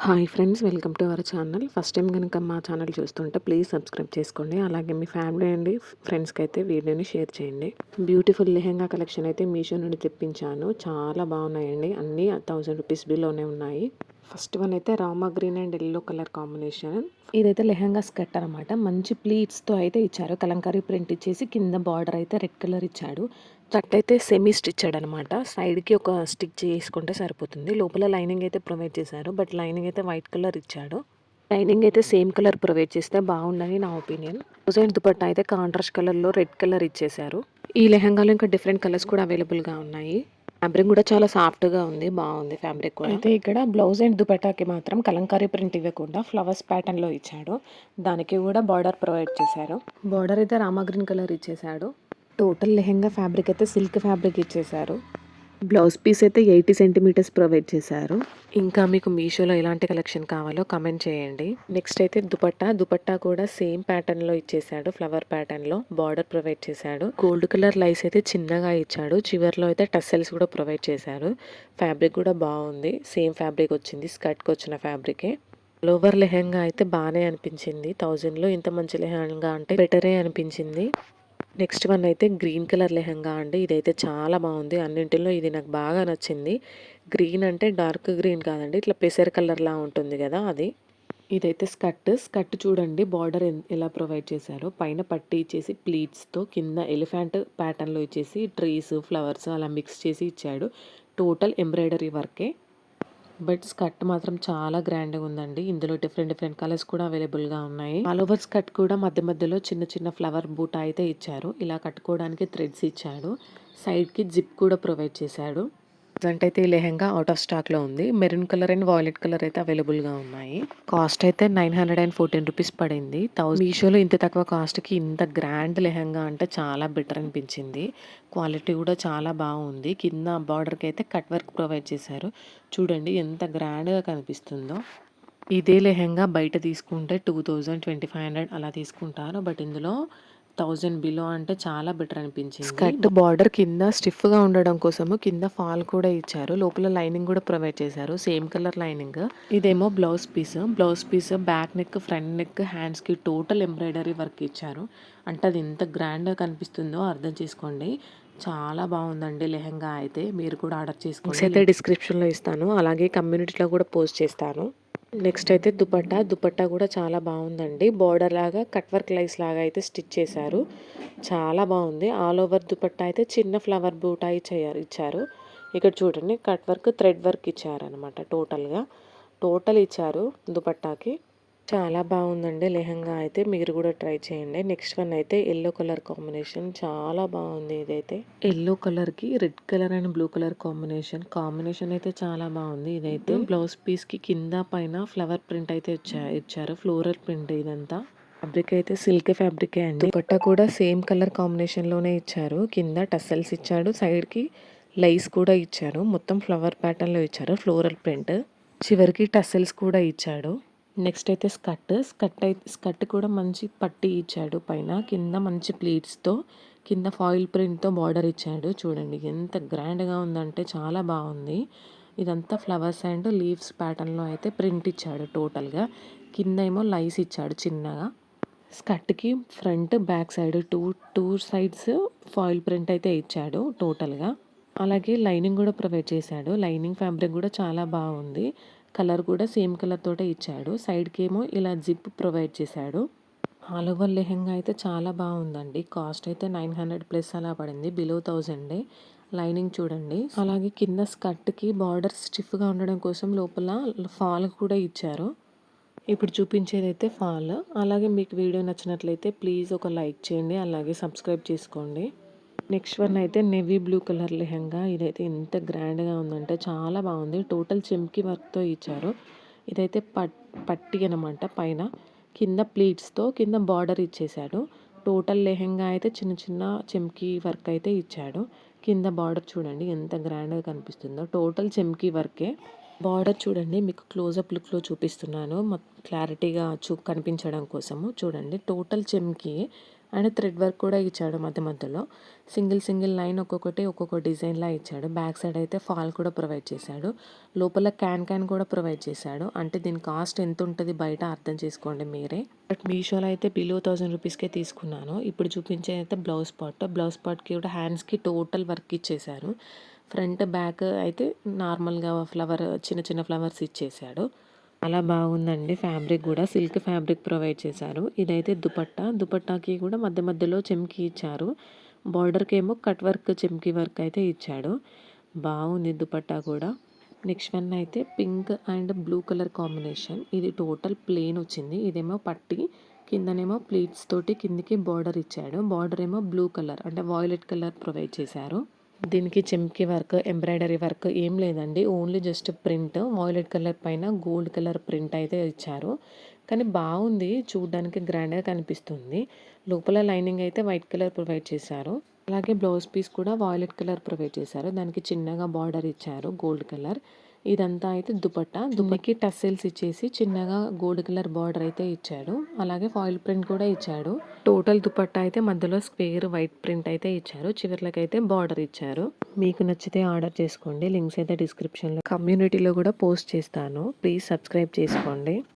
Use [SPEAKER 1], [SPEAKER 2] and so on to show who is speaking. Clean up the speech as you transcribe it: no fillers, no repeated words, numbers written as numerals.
[SPEAKER 1] Hi friends, welcome to our channel. First time కనుక మా channel చూస్తుంటే ప్లీజ్ సబ్స్క్రైబ్ చేసుకోండి. అలాగే మీ ఫ్యామిలీ అండ్ ఫ్రెండ్స్కి అయితే వీడియోని షేర్ చేయండి. బ్యూటిఫుల్ లెహెంగా కలెక్షన్ అయితే మీషో నుండి తెప్పించాను. చాలా బాగున్నాయండి. అన్నీ 1000 రూపీస్ బిల్లోనే ఉన్నాయి. ఫస్ట్ వన్ అయితే Rama green and yellow colour combination. ఇదైతే లెహెంగా స్కర్ట్ అనమాట. మంచి ప్లీట్స్తో అయితే ఇచ్చారు. కలంకారీ ప్రింట్ ఇచ్చేసి కింద బార్డర్ అయితే రెడ్ కలర్ ఇచ్చాడు. కట్ అయితే సెమీ స్టిచ్డ్ అనమాట. సైడ్కి ఒక స్టిచ్ చేసుకుంటే సరిపోతుంది. లోపల లైనింగ్ అయితే ప్రొవైడ్ చేశారు. బట్ లైనింగ్ అయితే వైట్ కలర్ ఇచ్చాడు. లైనింగ్ అయితే సేమ్ కలర్ ప్రొవైడ్ చేస్తే బాగుండని నా ఒపీనియన్. డిజైన్ దుపట్టా అయితే కాంట్రాస్ట్ కలర్లో రెడ్ కలర్ ఇచ్చేశారు. ఈ లెహంగాలో ఇంకా డిఫరెంట్ కలర్స్ కూడా అవైలబుల్గా ఉన్నాయి. ఫ్యాబ్రిక్ కూడా చాలా సాఫ్ట్గా ఉంది, బాగుంది ఫ్యాబ్రిక్ కూడా. అయితే ఇక్కడ బ్లౌజ్ అండ్ దుపట్టాకి మాత్రం కలంకారీ ప్రింట్ ఇవ్వకుండా ఫ్లవర్స్ ప్యాటర్న్లో ఇచ్చాడు. దానికి కూడా బార్డర్ ప్రొవైడ్ చేశారు. బార్డర్ అయితే రామా గ్రీన్ కలర్ ఇచ్చేసాడు. టోటల్ లెహెంగా ఫ్యాబ్రిక్ అయితే సిల్క్ ఫ్యాబ్రిక్ ఇచ్చేసారు. బ్లౌజ్ పీస్ అయితే 80 సెంటీమీటర్స్ ప్రొవైడ్ చేశారు. ఇంకా మీకు మీషోలో ఎలాంటి కలెక్షన్ కావాలో కమెంట్ చేయండి. నెక్స్ట్ అయితే దుపట్టా కూడా సేమ్ ప్యాటర్న్లో ఇచ్చేసాడు. ఫ్లవర్ ప్యాటర్న్లో బార్డర్ ప్రొవైడ్ చేశాడు. గోల్డ్ కలర్ లైస్ అయితే చిన్నగా ఇచ్చాడు. చివర్లో అయితే టస్సెల్స్ కూడా ప్రొవైడ్ చేశారు. ఫ్యాబ్రిక్ కూడా బాగుంది. సేమ్ ఫ్యాబ్రిక్ వచ్చింది, స్కర్ట్కి వచ్చిన ఫ్యాబ్రికే. లోవర్ లెహెంగా అయితే బాగానే అనిపించింది. 1000లో ఇంత మంచి లెహెంగా అంటే బెటరే అనిపించింది. నెక్స్ట్ వన్ అయితే గ్రీన్ కలర్ లెహంగా అండి. ఇదైతే చాలా బాగుంది. అన్నింటిలో ఇది నాకు బాగా నచ్చింది. గ్రీన్ అంటే డార్క్ గ్రీన్ కాదండి, ఇట్లా పెసర్ కలర్లా ఉంటుంది కదా అది. ఇదైతే స్కర్ట్ చూడండి, బార్డర్ ఎలా ప్రొవైడ్ చేశారో. పైన పట్టి ఇచ్చేసి ప్లీట్స్తో, కింద ఎలిఫెంట్ ప్యాటర్న్లో ఇచ్చేసి ట్రీస్, ఫ్లవర్స్ అలా మిక్స్ చేసి ఇచ్చాడు. టోటల్ ఎంబ్రాయిడరీ వర్కే. బట్ స్కర్ట్ మాత్రం చాలా గ్రాండ్గా ఉందండి. ఇందులో డిఫరెంట్ కలర్స్ కూడా అవైలబుల్గా ఉన్నాయి. ఆల్ ఓవర్ స్కర్ట్ కూడా మధ్య మధ్యలో చిన్న చిన్న ఫ్లవర్ బూటా అయితే ఇచ్చారు. ఇలా కట్టుకోవడానికి థ్రెడ్స్ ఇచ్చాడు. సైడ్కి జిప్ కూడా ప్రొవైడ్ చేశాడు. ప్రజెంట్ అయితే ఈ లెహెంగా అవుట్ ఆఫ్ స్టాక్లో ఉంది. Maroon colour and violet colour అయితే అవైలబుల్గా ఉన్నాయి. కాస్ట్ అయితే 914 రూపీస్ పడింది. మీషోలో ఇంత తక్కువ కాస్ట్కి ఇంత గ్రాండ్ లెహెంగా అంటే చాలా బెటర్ అనిపించింది. క్వాలిటీ కూడా చాలా బాగుంది. కింద బార్డర్కి అయితే కట్ వర్క్ ప్రొవైడ్ చేశారు. చూడండి ఎంత గ్రాండ్గా కనిపిస్తుందో. ఇదే లెహెంగా బయట తీసుకుంటే 2000-2500 అలా తీసుకుంటారు. బట్ ఇందులో 1000 బిలో అంటే చాలా బెటర్ అనిపించింది. స్కర్ట్ బార్డర్ కింద స్టిఫ్గా ఉండడం కోసము కింద ఫాల్ కూడా ఇచ్చారు. లోపల లైనింగ్ కూడా ప్రొవైడ్ చేశారు, సేమ్ కలర్ లైనింగ్. ఇదేమో blouse piece back neck, front neck, హ్యాండ్స్కి టోటల్ ఎంబ్రాయిడరీ వర్క్ ఇచ్చారు. అంటే అది ఎంత గ్రాండ్గా కనిపిస్తుందో అర్థం చేసుకోండి. చాలా బాగుందండి లెహెంగా అయితే. మీరు కూడా ఆర్డర్ చేసుకోండి. అయితే డిస్క్రిప్షన్లో ఇస్తాను, అలాగే కమ్యూనిటీలో కూడా పోస్ట్ చేస్తాను. నెక్స్ట్ అయితే దుపట్టా కూడా చాలా బాగుందండి. బార్డర్ లాగా కట్ వర్క్ లైస్ లాగా అయితే స్టిచ్ చేశారు. చాలా బాగుంది. ఆల్ ఓవర్ దుపట్టా అయితే చిన్న ఫ్లవర్ బూటా ఇచ్చారు. ఇక్కడ చూడండి, కట్ వర్క్, థ్రెడ్ వర్క్ ఇచ్చారనమాట. టోటల్ ఇచ్చారు దుపట్టాకి. చాలా బాగుందండి లెహంగా అయితే. మీరు కూడా ట్రై చేయండి. నెక్స్ట్ వన్ అయితే ఎల్లో కలర్ కాంబినేషన్. చాలా బాగుంది. ఇదైతే ఎల్లో కలర్కి red colour and blue colour combination అయితే చాలా బాగుంది. ఇదైతే బ్లౌజ్ పీస్కి కింద పైన ఫ్లవర్ ప్రింట్ అయితే ఇచ్చారు. ఫ్లోరల్ ప్రింట్ ఇదంతా. ఫ్యాబ్రిక్ అయితే సిల్క్ ఫ్యాబ్రికే అండి. దుపట్టా కూడా సేమ్ కలర్ కాంబినేషన్లోనే ఇచ్చారు. కింద టస్సల్స్ ఇచ్చాడు, సైడ్కి లైస్ కూడా ఇచ్చారు. మొత్తం ఫ్లవర్ ప్యాటర్న్లో ఇచ్చారు, ఫ్లోరల్ ప్రింట్. చివరికి టస్సల్స్ కూడా ఇచ్చాడు. నెక్స్ట్ అయితే స్కర్ట్ కూడా మంచి పట్టి ఇచ్చాడు. పైన కింద మంచి ప్లీట్స్తో, కింద ఫాయిల్ ప్రింట్తో బార్డర్ ఇచ్చాడు. చూడండి ఎంత గ్రాండ్గా ఉందంటే చాలా బాగుంది. ఇదంతా ఫ్లవర్స్ అండ్ లీవ్స్ ప్యాటర్న్లో అయితే ప్రింట్ ఇచ్చాడు టోటల్గా. కింద ఏమో లైస్ ఇచ్చాడు చిన్నగా. స్కర్ట్కి front back side two sides foil print అయితే ఇచ్చాడు టోటల్గా. అలాగే లైనింగ్ కూడా ప్రొవైడ్ చేశాడు. లైనింగ్ ఫ్యాబ్రిక్ కూడా చాలా బాగుంది. కలర్ కూడా సేమ్ కలర్ తోటే ఇచ్చాడు. సైడ్కి ఏమో ఇలా జిప్ ప్రొవైడ్ చేశాడు. ఆల్ ఓవర్ లెహెంగా అయితే చాలా బాగుందండి. కాస్ట్ అయితే 900+ అలా పడింది, బిలో 1000. లైనింగ్ చూడండి. అలాగే కింద స్కర్ట్కి బార్డర్ స్టిఫ్గా ఉండడం కోసం లోపల ఫాల్ కూడా ఇచ్చారు. ఇప్పుడు చూపించేది అయితే ఫాల్. అలాగే మీకు వీడియో నచ్చినట్లయితే ప్లీజ్ ఒక లైక్ చేయండి, అలాగే సబ్స్క్రైబ్ చేసుకోండి. నెక్స్ట్ వన్ అయితే నేవీ బ్లూ కలర్ లెహంగా. ఇదైతే ఎంత గ్రాండ్గా ఉందంటే చాలా బాగుంది. టోటల్ చెమ్కి వర్క్తో ఇచ్చారు. ఇదైతే పట్టి అనమాట. పైన కింద ప్లీట్స్తో కింద బార్డర్ ఇచ్చేసాడు. టోటల్ లెహంగా అయితే చిన్న చిన్న చెమ్కి వర్క్ అయితే ఇచ్చాడు. కింద బార్డర్ చూడండి ఎంత గ్రాండ్గా కనిపిస్తుందో. టోటల్ చెమ్కి వర్కే. బార్డర్ చూడండి, మీకు క్లోజప్ లుక్లో చూపిస్తున్నాను క్లారిటీగా కనిపించడం కోసము. చూడండి టోటల్ చెమ్కి అండ్ థ్రెడ్ వర్క్ కూడా ఇచ్చాడు మధ్య మధ్యలో. సింగిల్ లైన్ ఒక్కొక్క డిజైన్‌లా ఇచ్చాడు. బ్యాక్ సైడ్ అయితే ఫాల్ కూడా ప్రొవైడ్ చేశాడు. లోపల క్యాన్ కూడా ప్రొవైడ్ చేశాడు. అంటే దీని కాస్ట్ ఎంతుంటది బయట అర్థం చేసుకోండి మీరే. బట్ మీషోలో అయితే బిలో 1000 రూపీస్‌కే తీసుకున్నాను. ఇప్పుడు చూపించేది అయితే బ్లౌజ్ పార్ట్. బ్లౌజ్ పార్ట్‌కి కూడా హ్యాండ్స్‌కి టోటల్ వర్క్ ఇచ్చేశారు. ఫ్రంట్, బ్యాక్ అయితే నార్మల్‌గా చిన్న ఫ్లవర్స్ ఇచ్చేశాడు. చాలా బాగుందండి. ఫ్యాబ్రిక్ గూడా సిల్క్ ఫ్యాబ్రిక్ ప్రొవైడ్ చేశారు. ఇదైతే దుపట్టా. దుపట్టాకి కూడా మధ్య మధ్యలో చెమ్కీ ఇచ్చారు. బార్డర్‌కేమో కట్ వర్క్, చెమ్కీ వర్క్ అయితే ఇచ్చాడు. బాగుంది దుపట్టా కూడా. నెక్స్ట్ వన్ అయితే pink and blue colour combination. ఇది టోటల్ ప్లెయిన్ వచ్చింది. ఇదేమో పట్టి, కిందనేమో ప్లీట్స్ తోటి కిందికి బార్డర్ ఇచ్చాడు. బార్డర్ ఏమో బ్లూ కలర్ అంటే వాయిలెట్ కలర్ ప్రొవైడ్ చేశారు. దీనికి చెమ్కీ వర్క్, ఎంబ్రాయిడరీ వర్క్ ఏం లేదండి. Only just print violet colour పైన గోల్డ్ కలర్ ప్రింట్ అయితే ఇచ్చారు. కానీ బాగుంది, చూడ్డానికి గ్రాండ్‌గా కనిపిస్తుంది. లోపల లైనింగ్ అయితే వైట్ కలర్ ప్రొవైడ్ చేశారు. అలాగే బ్లౌజ్ పీస్ కూడా వాయిలెట్ కలర్ ప్రొవైడ్ చేశారు. దానికి చిన్నగా బార్డర్ ఇచ్చారు గోల్డ్ కలర్. ఇదంతా అయితే దుపట్టా. దుపట్టాకి టస్సెల్స్ ఇచ్చేసి చిన్నగా గోల్డ్ కలర్ బార్డర్ అయితే ఇచ్చాడు. అలాగే ఫాయిల్ ప్రింట్ కూడా ఇచ్చాడు. టోటల్ దుపట్టా అయితే మధ్యలో స్క్వేర్ వైట్ ప్రింట్ అయితే ఇచ్చారు. చివర్లకైతే బార్డర్ ఇచ్చారు. మీకు నచ్చితే ఆర్డర్ చేసుకోండి. లింక్స్ అయితే డిస్క్రిప్షన్‌లో, కమ్యూనిటీలో కూడా పోస్ట్ చేస్తాను. ప్లీజ్ సబ్స్క్రైబ్ చేసుకోండి.